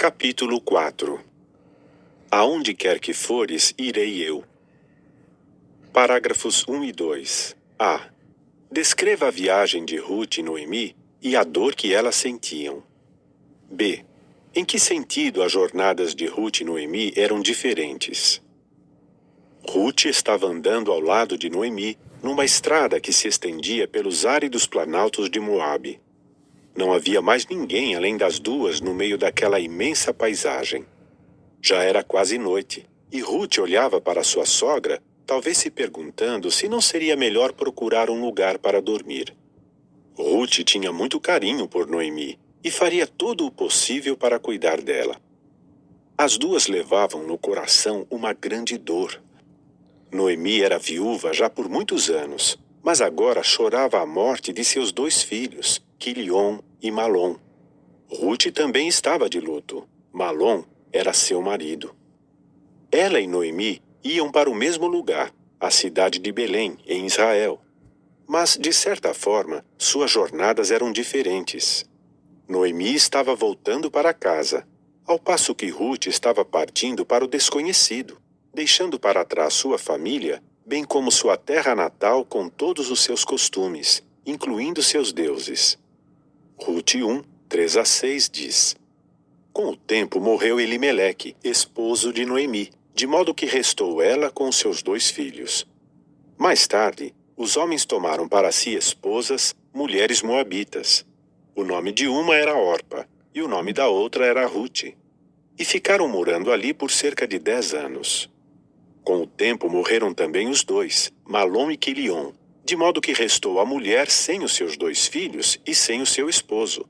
Capítulo 4. Aonde quer que fores, irei eu. Parágrafos 1 e 2. A. Descreva a viagem de Ruth e Noemi e a dor que elas sentiam. B. Em que sentido as jornadas de Ruth e Noemi eram diferentes? Ruth estava andando ao lado de Noemi numa estrada que se estendia pelos áridos planaltos de Moabe. Não havia mais ninguém além das duas no meio daquela imensa paisagem. Já era quase noite, e Ruth olhava para sua sogra, talvez se perguntando se não seria melhor procurar um lugar para dormir. Ruth tinha muito carinho por Noemi e faria todo o possível para cuidar dela. As duas levavam no coração uma grande dor. Noemi era viúva já por muitos anos, mas agora chorava a morte de seus 2 filhos, Quilion e Malom. Ruth também estava de luto. Malom era seu marido. Ela e Noemi iam para o mesmo lugar, a cidade de Belém, em Israel. Mas, de certa forma, suas jornadas eram diferentes. Noemi estava voltando para casa, ao passo que Ruth estava partindo para o desconhecido, deixando para trás sua família, bem como sua terra natal com todos os seus costumes, incluindo seus deuses. Ruth 1, 3-6 diz: Com o tempo morreu Elimeleque, esposo de Noemi, de modo que restou ela com seus 2 filhos. Mais tarde, os homens tomaram para si esposas, mulheres moabitas. O nome de uma era Orpa, e o nome da outra era Ruth. E ficaram morando ali por cerca de 10 anos. Com o tempo morreram também os 2, Malom e Quilion, de modo que restou a mulher sem os seus 2 filhos e sem o seu esposo.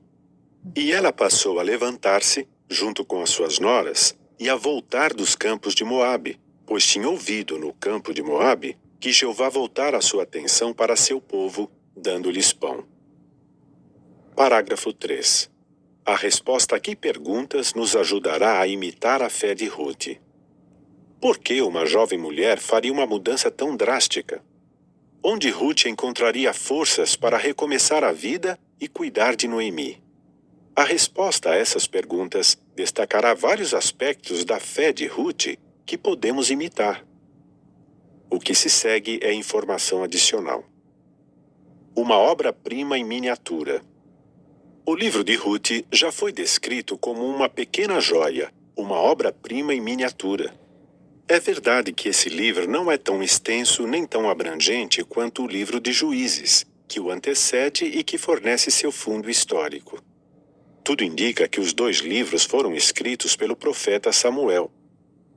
E ela passou a levantar-se, junto com as suas noras, e a voltar dos campos de Moabe, pois tinha ouvido no campo de Moabe que Jeová voltara a sua atenção para seu povo, dando-lhes pão. Parágrafo 3. A resposta a que perguntas nos ajudará a imitar a fé de Ruth. Por que uma jovem mulher faria uma mudança tão drástica? Onde Ruth encontraria forças para recomeçar a vida e cuidar de Noemi? A resposta a essas perguntas destacará vários aspectos da fé de Ruth que podemos imitar. O que se segue é informação adicional. Uma obra-prima em miniatura. O livro de Ruth já foi descrito como uma pequena joia, uma obra-prima em miniatura. É verdade que esse livro não é tão extenso nem tão abrangente quanto o livro de Juízes, que o antecede e que fornece seu fundo histórico. Tudo indica que os 2 livros foram escritos pelo profeta Samuel.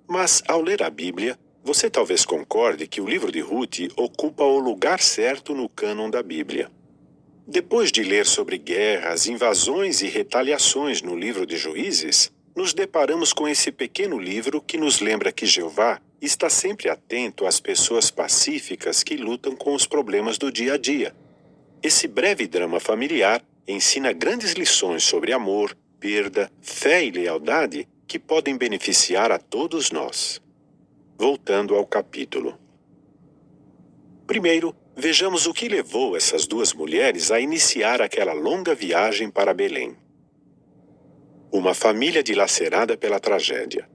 Mas, ao ler a Bíblia, você talvez concorde que o livro de Ruth ocupa o lugar certo no cânon da Bíblia. Depois de ler sobre guerras, invasões e retaliações no livro de Juízes, nos deparamos com esse pequeno livro que nos lembra que Jeová está sempre atento às pessoas pacíficas que lutam com os problemas do dia a dia. Esse breve drama familiar ensina grandes lições sobre amor, perda, fé e lealdade que podem beneficiar a todos nós. Voltando ao capítulo. Primeiro, vejamos o que levou essas 2 mulheres a iniciar aquela longa viagem para Belém. Uma família dilacerada pela tragédia.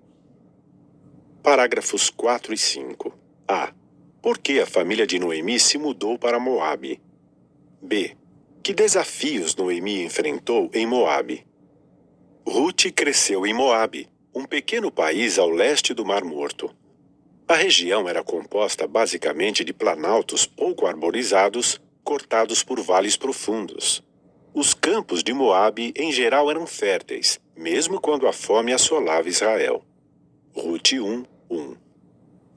Parágrafos 4 e 5. A. Por que a família de Noemi se mudou para Moabe? B. Que desafios Noemi enfrentou em Moabe? Ruth cresceu em Moabe, um pequeno país ao leste do Mar Morto. A região era composta basicamente de planaltos pouco arborizados, cortados por vales profundos. Os campos de Moabe, em geral, eram férteis, mesmo quando a fome assolava Israel. Ruth 1, 1.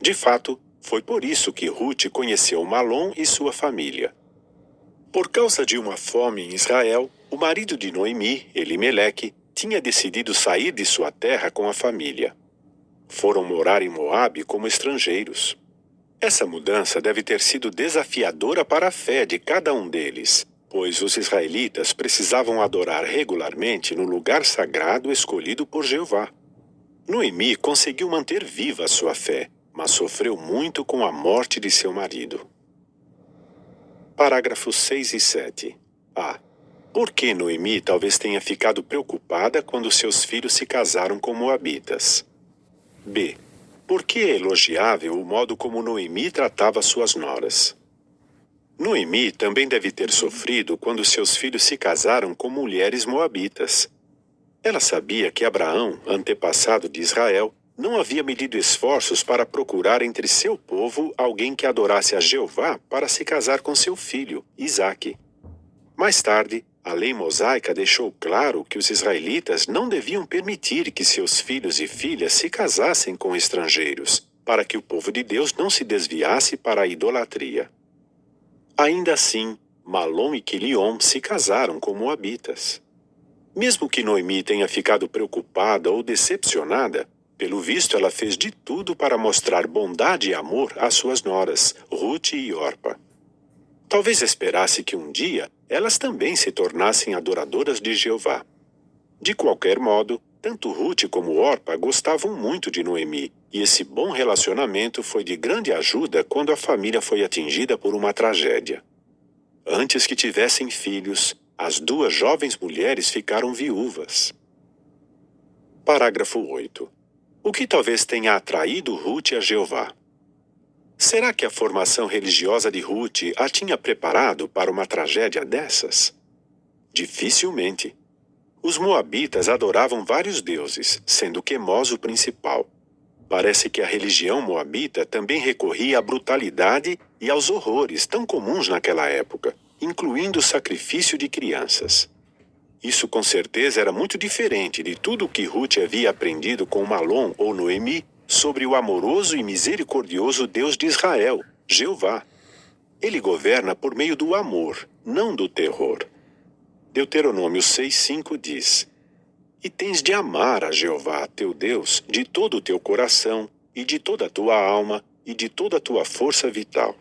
De fato, foi por isso que Ruth conheceu Malom e sua família. Por causa de uma fome em Israel, o marido de Noemi, Elimeleque, tinha decidido sair de sua terra com a família. Foram morar em Moabe como estrangeiros. Essa mudança deve ter sido desafiadora para a fé de cada um deles, pois os israelitas precisavam adorar regularmente no lugar sagrado escolhido por Jeová. Noemi conseguiu manter viva a sua fé, mas sofreu muito com a morte de seu marido. Parágrafos 6 e 7. A. Por que Noemi talvez tenha ficado preocupada quando seus filhos se casaram com moabitas? B. Por que é elogiável o modo como Noemi tratava suas noras? Noemi também deve ter sofrido quando seus filhos se casaram com mulheres moabitas. Ela sabia que Abraão, antepassado de Israel, não havia medido esforços para procurar entre seu povo alguém que adorasse a Jeová para se casar com seu filho, Isaque. Mais tarde, a lei mosaica deixou claro que os israelitas não deviam permitir que seus filhos e filhas se casassem com estrangeiros, para que o povo de Deus não se desviasse para a idolatria. Ainda assim, Malom e Quiliom se casaram com moabitas. Mesmo que Noemi tenha ficado preocupada ou decepcionada, pelo visto ela fez de tudo para mostrar bondade e amor às suas noras, Ruth e Orpa. Talvez esperasse que um dia elas também se tornassem adoradoras de Jeová. De qualquer modo, tanto Ruth como Orpa gostavam muito de Noemi, e esse bom relacionamento foi de grande ajuda quando a família foi atingida por uma tragédia. Antes que tivessem filhos, as duas jovens mulheres ficaram viúvas. Parágrafo 8. O que talvez tenha atraído Ruth a Jeová? Será que a formação religiosa de Ruth a tinha preparado para uma tragédia dessas? Dificilmente. Os moabitas adoravam vários deuses, sendo Quemós o principal. Parece que a religião moabita também recorria à brutalidade e aos horrores tão comuns naquela época, incluindo o sacrifício de crianças. Isso com certeza era muito diferente de tudo o que Ruth havia aprendido com Malom ou Noemi sobre o amoroso e misericordioso Deus de Israel, Jeová. Ele governa por meio do amor, não do terror. Deuteronômio 6:5 diz: E tens de amar a Jeová, teu Deus, de todo o teu coração, e de toda a tua alma, e de toda a tua força vital.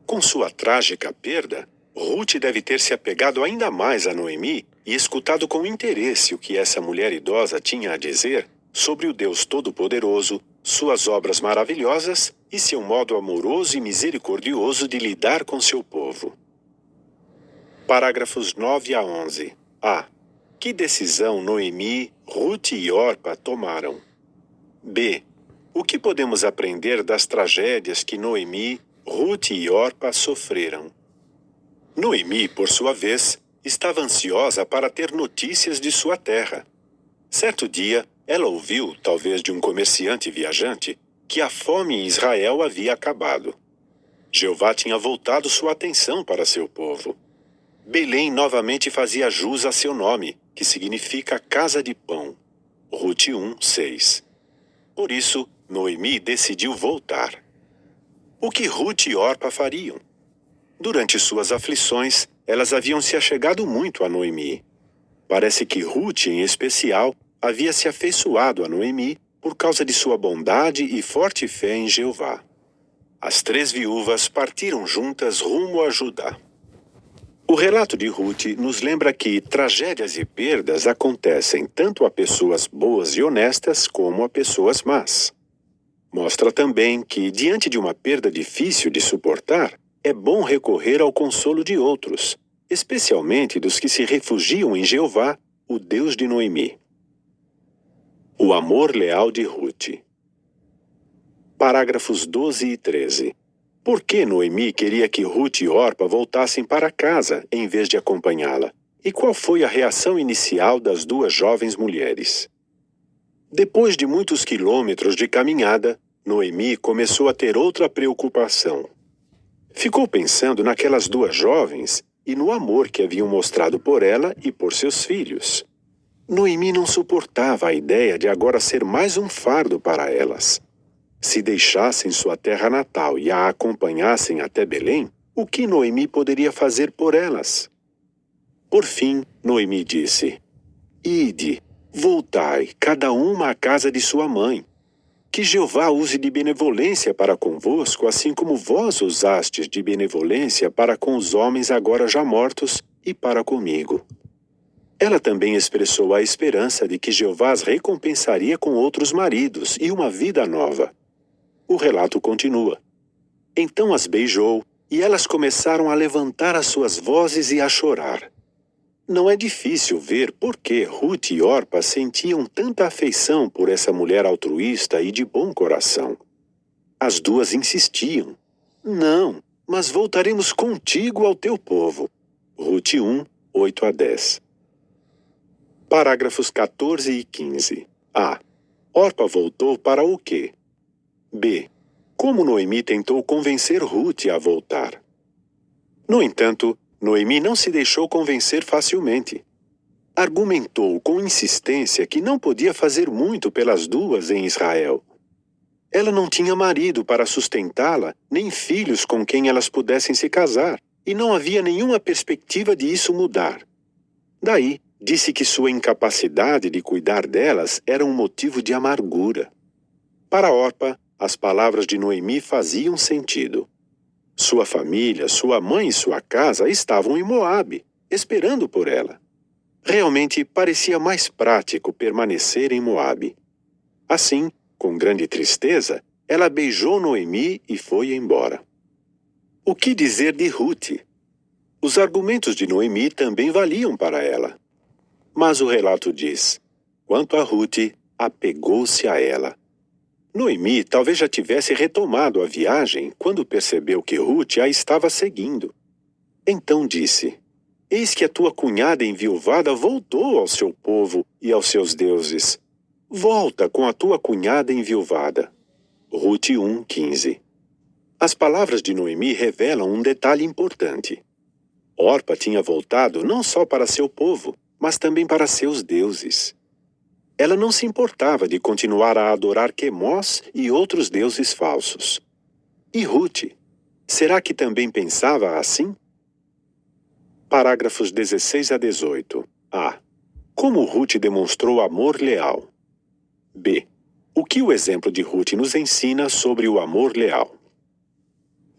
Com sua trágica perda, Ruth deve ter se apegado ainda mais a Noemi e escutado com interesse o que essa mulher idosa tinha a dizer sobre o Deus Todo-Poderoso, suas obras maravilhosas e seu modo amoroso e misericordioso de lidar com seu povo. Parágrafos 9 a 11. A. Que decisão Noemi, Ruth e Orpa tomaram? B. O que podemos aprender das tragédias que Noemi, Ruth e Orpa sofreram? Noemi, por sua vez, estava ansiosa para ter notícias de sua terra. Certo dia, ela ouviu, talvez de um comerciante viajante, que a fome em Israel havia acabado. Jeová tinha voltado sua atenção para seu povo. Belém novamente fazia jus a seu nome, que significa casa de pão. Ruth 1:6. Por isso, Noemi decidiu voltar. O que Ruth e Orpa fariam? Durante suas aflições, elas haviam se achegado muito a Noemi. Parece que Ruth, em especial, havia se afeiçoado a Noemi por causa de sua bondade e forte fé em Jeová. As três viúvas partiram juntas rumo a Judá. O relato de Ruth nos lembra que tragédias e perdas acontecem tanto a pessoas boas e honestas como a pessoas más. Mostra também que, diante de uma perda difícil de suportar, é bom recorrer ao consolo de outros, especialmente dos que se refugiam em Jeová, o Deus de Noemi. O amor leal de Ruth. Parágrafos 12 e 13. Por que Noemi queria que Ruth e Orpa voltassem para casa, em vez de acompanhá-la? E qual foi a reação inicial das duas jovens mulheres? Depois de muitos quilômetros de caminhada, Noemi começou a ter outra preocupação. Ficou pensando naquelas duas jovens e no amor que haviam mostrado por ela e por seus filhos. Noemi não suportava a ideia de agora ser mais um fardo para elas. Se deixassem sua terra natal e a acompanhassem até Belém, o que Noemi poderia fazer por elas? Por fim, Noemi disse: Ide, voltai, cada uma à casa de sua mãe. Que Jeová use de benevolência para convosco, assim como vós usastes de benevolência para com os homens agora já mortos e para comigo. Ela também expressou a esperança de que Jeová as recompensaria com outros maridos e uma vida nova. O relato continua. Então as beijou, e elas começaram a levantar as suas vozes e a chorar. Não é difícil ver por que Ruth e Orpa sentiam tanta afeição por essa mulher altruísta e de bom coração. As duas insistiam. Não, mas voltaremos contigo ao teu povo. Ruth 1, 8 a 10. Parágrafos 14 e 15. A. Orpa voltou para o quê? B. Como Noemi tentou convencer Ruth a voltar? No entanto, Noemi não se deixou convencer facilmente. Argumentou com insistência que não podia fazer muito pelas duas em Israel. Ela não tinha marido para sustentá-la, nem filhos com quem elas pudessem se casar, e não havia nenhuma perspectiva de isso mudar. Daí, disse que sua incapacidade de cuidar delas era um motivo de amargura. Para Orpa, as palavras de Noemi faziam sentido. Sua família, sua mãe e sua casa estavam em Moabe, esperando por ela. Realmente parecia mais prático permanecer em Moabe. Assim, com grande tristeza, ela beijou Noemi e foi embora. O que dizer de Ruth? Os argumentos de Noemi também valiam para ela. Mas o relato diz: quanto a Ruth, apegou-se a ela. Noemi talvez já tivesse retomado a viagem quando percebeu que Ruth a estava seguindo. Então disse: eis que a tua cunhada enviuvada voltou ao seu povo e aos seus deuses. Volta com a tua cunhada enviuvada. Ruth 1, 15. As palavras de Noemi revelam um detalhe importante. Orpa tinha voltado não só para seu povo, mas também para seus deuses. Ela não se importava de continuar a adorar Quemós e outros deuses falsos. E Ruth? Será que também pensava assim? Parágrafos 16 a 18. A. Como Ruth demonstrou amor leal? B. O que o exemplo de Ruth nos ensina sobre o amor leal?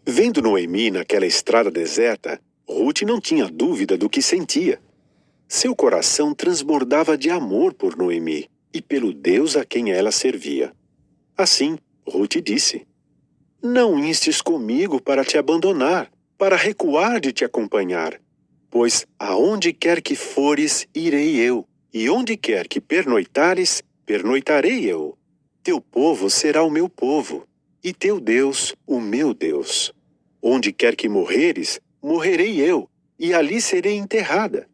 Vendo Noemi naquela estrada deserta, Ruth não tinha dúvida do que sentia. Seu coração transbordava de amor por Noemi e pelo Deus a quem ela servia. Assim, Ruth disse: não instes comigo para te abandonar, para recuar de te acompanhar. Pois aonde quer que fores, irei eu, e onde quer que pernoitares, pernoitarei eu. Teu povo será o meu povo, e teu Deus, o meu Deus. Onde quer que morreres, morrerei eu, e ali serei enterrada.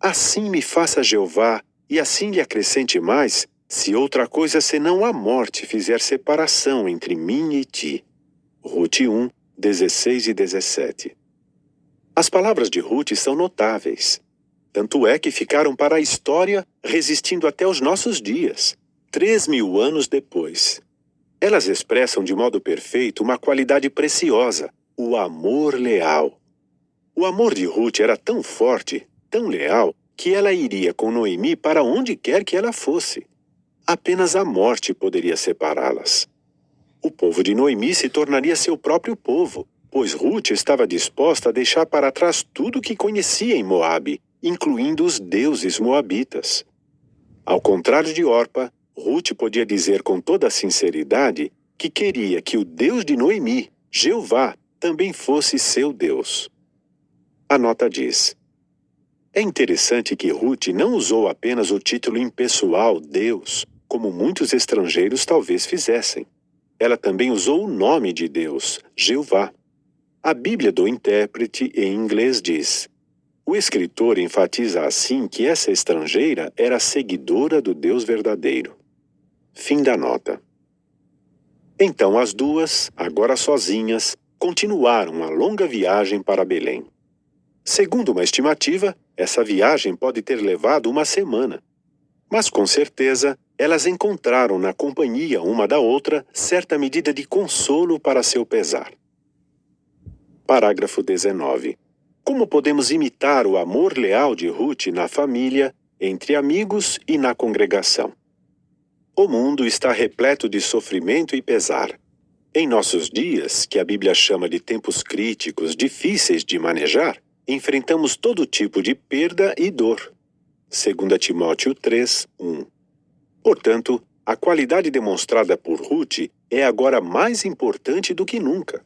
Assim me faça Jeová, e assim lhe acrescente mais, se outra coisa senão a morte fizer separação entre mim e ti. Ruth 1, 16 e 17. As palavras de Ruth são notáveis. Tanto é que ficaram para a história, resistindo até os nossos dias, 3.000 anos depois. Elas expressam de modo perfeito uma qualidade preciosa, o amor leal. O amor de Ruth era tão forte, tão leal, que ela iria com Noemi para onde quer que ela fosse. Apenas a morte poderia separá-las. O povo de Noemi se tornaria seu próprio povo, pois Ruth estava disposta a deixar para trás tudo o que conhecia em Moabe, incluindo os deuses moabitas. Ao contrário de Orpa, Ruth podia dizer com toda a sinceridade que queria que o Deus de Noemi, Jeová, também fosse seu Deus. A nota diz: é interessante que Ruth não usou apenas o título impessoal Deus, como muitos estrangeiros talvez fizessem. Ela também usou o nome de Deus, Jeová. A Bíblia do intérprete em inglês diz: o escritor enfatiza assim que essa estrangeira era seguidora do Deus verdadeiro. Fim da nota. Então as duas, agora sozinhas, continuaram a longa viagem para Belém. Segundo uma estimativa, essa viagem pode ter levado uma semana. Mas com certeza, elas encontraram na companhia uma da outra certa medida de consolo para seu pesar. Parágrafo 19. Como podemos imitar o amor leal de Ruth na família, entre amigos e na congregação? O mundo está repleto de sofrimento e pesar. Em nossos dias, que a Bíblia chama de tempos críticos, difíceis de manejar, enfrentamos todo tipo de perda e dor. 2 Timóteo 3, 1. Portanto, a qualidade demonstrada por Ruth é agora mais importante do que nunca.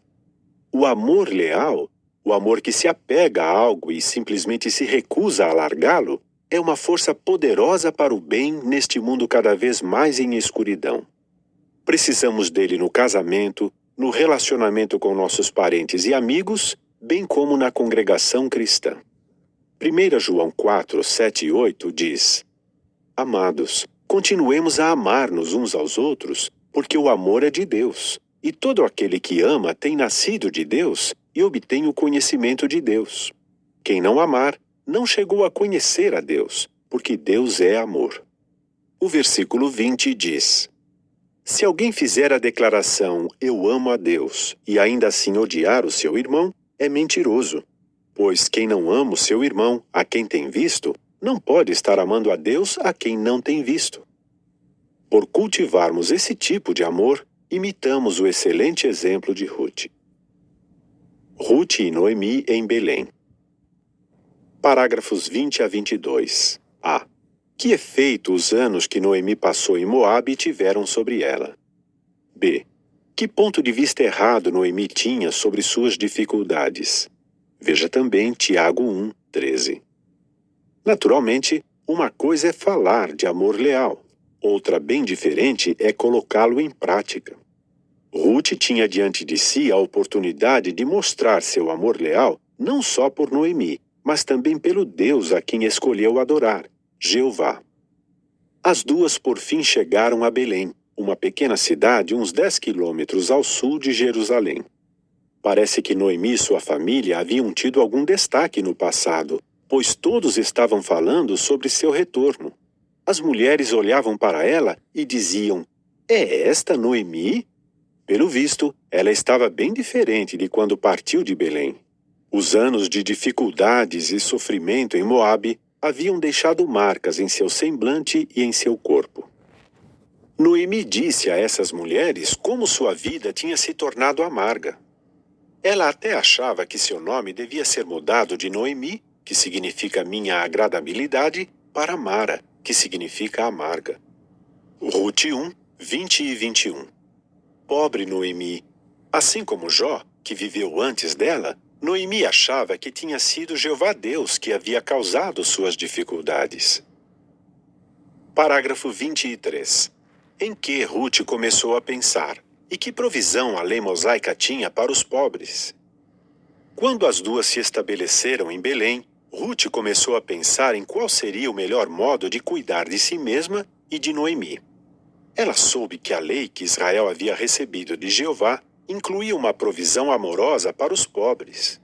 O amor leal, O amor que se apega a algo e simplesmente se recusa a largá-lo é uma força poderosa para o bem neste mundo cada vez mais em escuridão. Precisamos dele no casamento, no relacionamento com nossos parentes e amigos, bem como na congregação cristã. 1 João 4, 7 e 8 diz: Amados, continuemos a amar-nos uns aos outros, porque o amor é de Deus, e todo aquele que ama tem nascido de Deus e obtém o conhecimento de Deus. Quem não amar, não chegou a conhecer a Deus, porque Deus é amor. O versículo 20 diz: Se alguém fizer a declaração, eu amo a Deus, e ainda assim odiar o seu irmão, é mentiroso. Pois quem não ama o seu irmão, a quem tem visto, não pode estar amando a Deus a quem não tem visto. Por cultivarmos esse tipo de amor, imitamos o excelente exemplo de Ruth. Ruth e Noemi em Belém. Parágrafos 20 a 22. A. Que efeito os anos que Noemi passou em Moabe tiveram sobre ela? B. Que ponto de vista errado Noemi tinha sobre suas dificuldades? Veja também Tiago 1, 13. Naturalmente, uma coisa é falar de amor leal, outra bem diferente é colocá-lo em prática. Ruth tinha diante de si a oportunidade de mostrar seu amor leal não só por Noemi, mas também pelo Deus a quem escolheu adorar, Jeová. As duas por fim chegaram a Belém, uma pequena cidade uns 10 quilômetros ao sul de Jerusalém. Parece que Noemi e sua família haviam tido algum destaque no passado, pois todos estavam falando sobre seu retorno. As mulheres olhavam para ela e diziam: É esta Noemi? Pelo visto, ela estava bem diferente de quando partiu de Belém. Os anos de dificuldades e sofrimento em Moabe haviam deixado marcas em seu semblante e em seu corpo. Noemi disse a essas mulheres como sua vida tinha se tornado amarga. Ela até achava que seu nome devia ser mudado de Noemi, que significa minha agradabilidade, para Mara, que significa amarga. Ruth 1, 20 e 21. Pobre Noemi! Assim como Jó, que viveu antes dela, Noemi achava que tinha sido Jeová Deus que havia causado suas dificuldades. Parágrafo 23. Em que Ruth começou a pensar? E que provisão a lei mosaica tinha para os pobres? Quando as duas se estabeleceram em Belém, Ruth começou a pensar em qual seria o melhor modo de cuidar de si mesma e de Noemi. Ela soube que a lei que Israel havia recebido de Jeová incluía uma provisão amorosa para os pobres.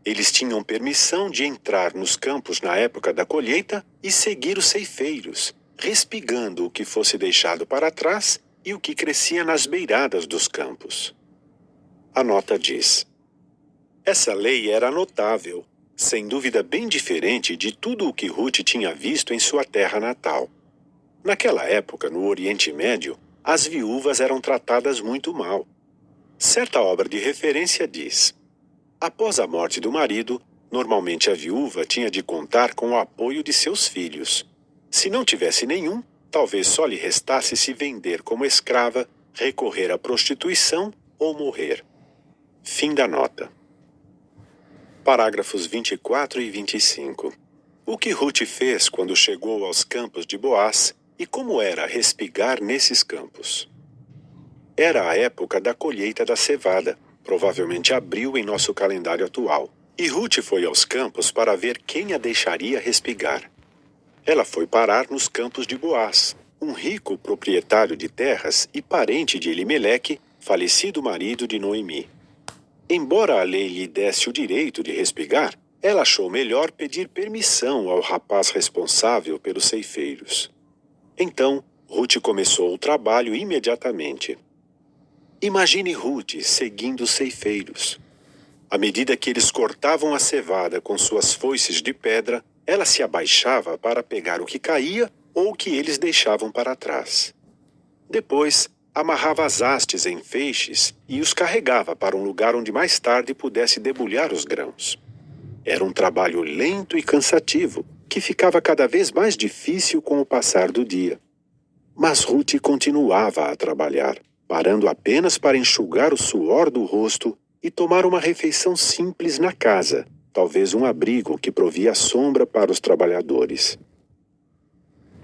Eles tinham permissão de entrar nos campos na época da colheita e seguir os ceifeiros, respigando o que fosse deixado para trás e o que crescia nas beiradas dos campos. A nota diz: essa lei era notável, sem dúvida bem diferente de tudo o que Ruth tinha visto em sua terra natal. Naquela época, no Oriente Médio, as viúvas eram tratadas muito mal. Certa obra de referência diz: após a morte do marido, normalmente a viúva tinha de contar com o apoio de seus filhos. Se não tivesse nenhum, talvez só lhe restasse se vender como escrava, recorrer à prostituição ou morrer. Fim da nota. Parágrafos 24 e 25. O que Ruth fez quando chegou aos campos de Boaz e como era respigar nesses campos? Era a época da colheita da cevada, provavelmente abril em nosso calendário atual, e Ruth foi aos campos para ver quem a deixaria respigar. Ela foi parar nos campos de Boaz, um rico proprietário de terras e parente de Elimeleque, falecido marido de Noemi. Embora a lei lhe desse o direito de respigar, ela achou melhor pedir permissão ao rapaz responsável pelos ceifeiros. Então, Ruth começou o trabalho imediatamente. Imagine Ruth seguindo os ceifeiros. À medida que eles cortavam a cevada com suas foices de pedra, ela se abaixava para pegar o que caía ou o que eles deixavam para trás. Depois, amarrava as hastes em feixes e os carregava para um lugar onde mais tarde pudesse debulhar os grãos. Era um trabalho lento e cansativo, que ficava cada vez mais difícil com o passar do dia. Mas Ruth continuava a trabalhar, parando apenas para enxugar o suor do rosto e tomar uma refeição simples na casa, talvez um abrigo que provia sombra para os trabalhadores.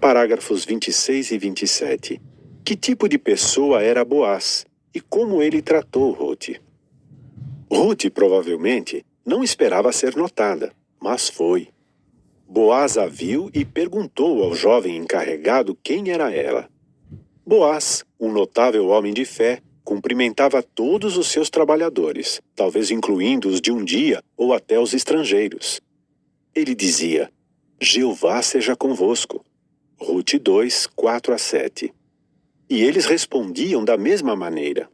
Parágrafos 26 e 27. Que tipo de pessoa era Boaz e como ele tratou Ruth? Ruth provavelmente não esperava ser notada, mas foi. Boaz a viu e perguntou ao jovem encarregado quem era ela. Boaz, um notável homem de fé, cumprimentava todos os seus trabalhadores, talvez incluindo os de um dia ou até os estrangeiros. Ele dizia: Jeová seja convosco. Ruth 2, 4 a 7. E eles respondiam da mesma maneira.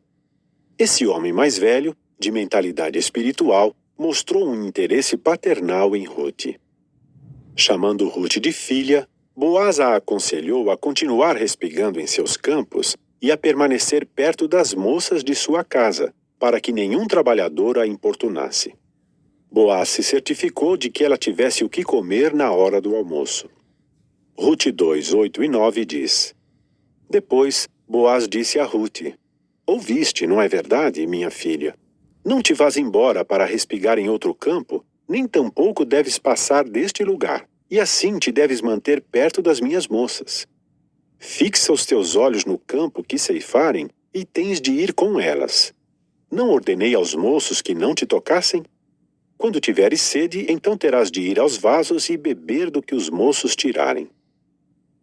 Esse homem mais velho, de mentalidade espiritual, mostrou um interesse paternal em Ruth. Chamando Ruth de filha, Boaz a aconselhou a continuar respigando em seus campos e a permanecer perto das moças de sua casa, para que nenhum trabalhador a importunasse. Boaz se certificou de que ela tivesse o que comer na hora do almoço. Ruth 2, 8 e 9 diz: Depois, Boaz disse a Ruth: Ouviste, não é verdade, minha filha? Não te vás embora para respigar em outro campo, nem tampouco deves passar deste lugar, e assim te deves manter perto das minhas moças. Fixa os teus olhos no campo que ceifarem, e tens de ir com elas. Não ordenei aos moços que não te tocassem? Quando tiveres sede, então terás de ir aos vasos e beber do que os moços tirarem.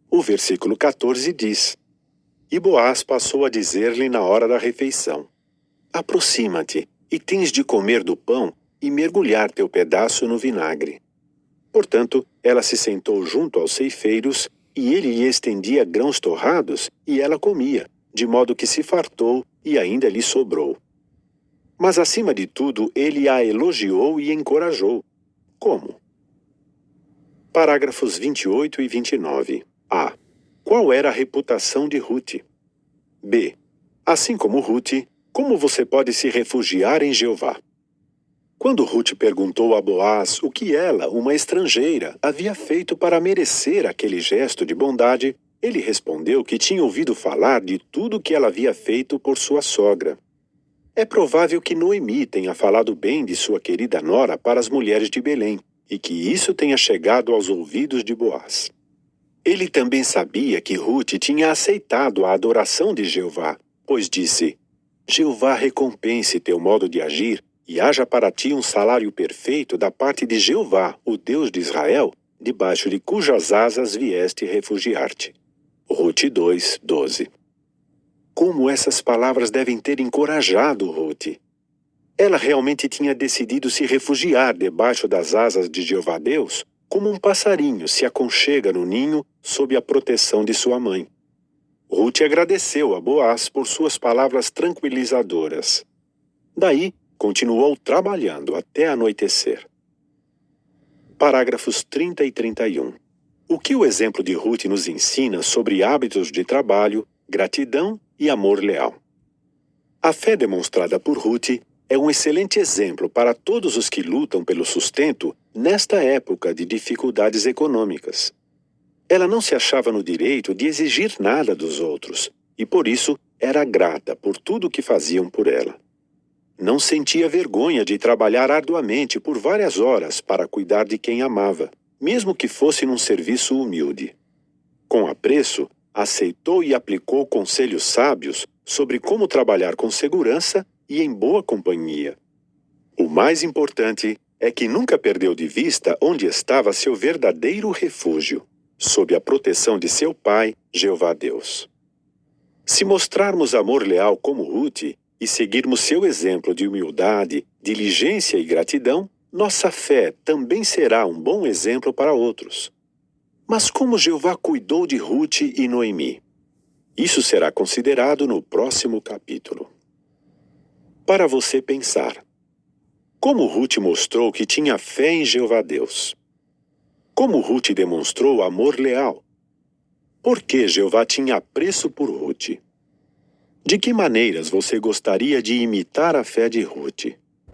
O versículo 14 diz: E Boaz passou a dizer-lhe na hora da refeição: Aproxima-te, e tens de comer do pão e mergulhar teu pedaço no vinagre. Portanto, ela se sentou junto aos ceifeiros, e ele lhe estendia grãos torrados, e ela comia, de modo que se fartou e ainda lhe sobrou. Mas, acima de tudo, ele a elogiou e encorajou. Como? Parágrafos 28 e 29. A. Qual era a reputação de Ruth? B. Assim como Ruth, como você pode se refugiar em Jeová? Quando Ruth perguntou a Boaz o que ela, uma estrangeira, havia feito para merecer aquele gesto de bondade, ele respondeu que tinha ouvido falar de tudo que ela havia feito por sua sogra. É provável que Noemi tenha falado bem de sua querida nora para as mulheres de Belém, e que isso tenha chegado aos ouvidos de Boaz. Ele também sabia que Ruth tinha aceitado a adoração de Jeová, pois disse: Jeová recompense teu modo de agir, e haja para ti um salário perfeito da parte de Jeová, o Deus de Israel, debaixo de cujas asas vieste refugiar-te. Ruth 2, 12. Como essas palavras devem ter encorajado Ruth! Ela realmente tinha decidido se refugiar debaixo das asas de Jeová Deus, como um passarinho se aconchega no ninho sob a proteção de sua mãe. Ruth agradeceu a Boaz por suas palavras tranquilizadoras. Daí, continuou trabalhando até anoitecer. Parágrafos 30 e 31. O que o exemplo de Ruth nos ensina sobre hábitos de trabalho, gratidão e amor leal? A fé demonstrada por Ruth é um excelente exemplo para todos os que lutam pelo sustento nesta época de dificuldades econômicas. Ela não se achava no direito de exigir nada dos outros, e por isso era grata por tudo o que faziam por ela. Não sentia vergonha de trabalhar arduamente por várias horas para cuidar de quem amava, mesmo que fosse num serviço humilde. Com apreço, aceitou e aplicou conselhos sábios sobre como trabalhar com segurança e em boa companhia. O mais importante é que nunca perdeu de vista onde estava seu verdadeiro refúgio, sob a proteção de seu pai, Jeová Deus. Se mostrarmos amor leal como Ruth e seguirmos seu exemplo de humildade, diligência e gratidão, nossa fé também será um bom exemplo para outros. Mas como Jeová cuidou de Ruth e Noemi? Isso será considerado no próximo capítulo. Para você pensar. Como Ruth mostrou que tinha fé em Jeová Deus? Como Ruth demonstrou amor leal? Por que Jeová tinha apreço por Ruth? De que maneiras você gostaria de imitar a fé de Ruth?